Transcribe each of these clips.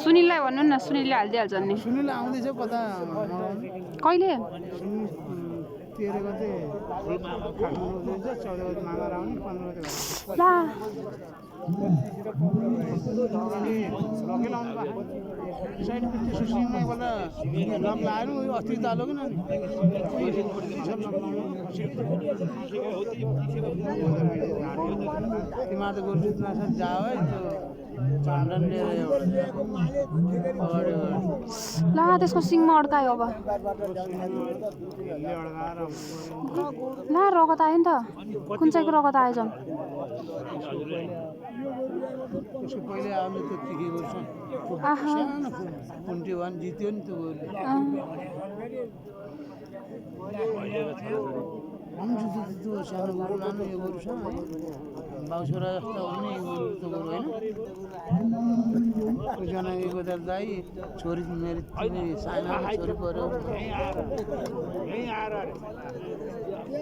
सुनिललाई भन्नु न, सुनिलले हालिदिइहाल्छ नि। सुनिल आउँदैछ कता कहिले? 13 गते काठमाडौँ जान्छ, 14 गते मामा आउने, 15 गते ला साइड पिटी सुसिङमा एकपल्ट लम लाएर अस्ति तालो कि नानी तिमीहरू त गोरु जित्न जाओ है त्यो झन्डन लिएर ला त्यसको सिङमा अड्कायो अब। ला रगत आयो नि त। कुन चाहिँको रगत आयो झन्? उसको पहिले आउने त्यो के गर्छ सानो 21 जित्यो नि त्यो गोरुले त्यो सानो गोरु लानु यो गोरु छ बाउछोरा जस्तो हुने यो गोरु त्यो गोरु होइन एकजना गोदाल दाई छोरी मेरो सानो छोरी पऱ्यो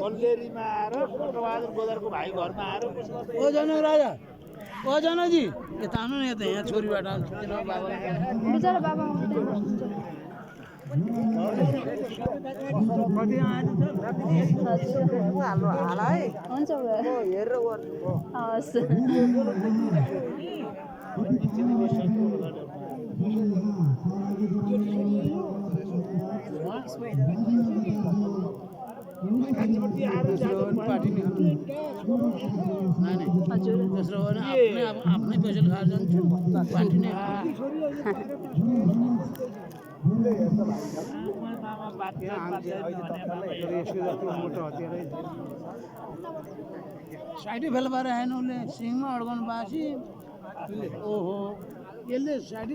कल्लेरीमा आएर बहादुर गोदारको भाइ घरमा आएर ओ जनक राजा ओ जनकजी यता आउनु न यता यहाँ छोरीबाट बिचारा बाबा हुन्छ हवस्। पार्टी हजुर दोस्रो आफ्नै पैसा खाएर जान्छु पार्टी नै साइडै फेला पारेर आएन उसले सिङमा अड्काउनु बासी ओहो यसले साइड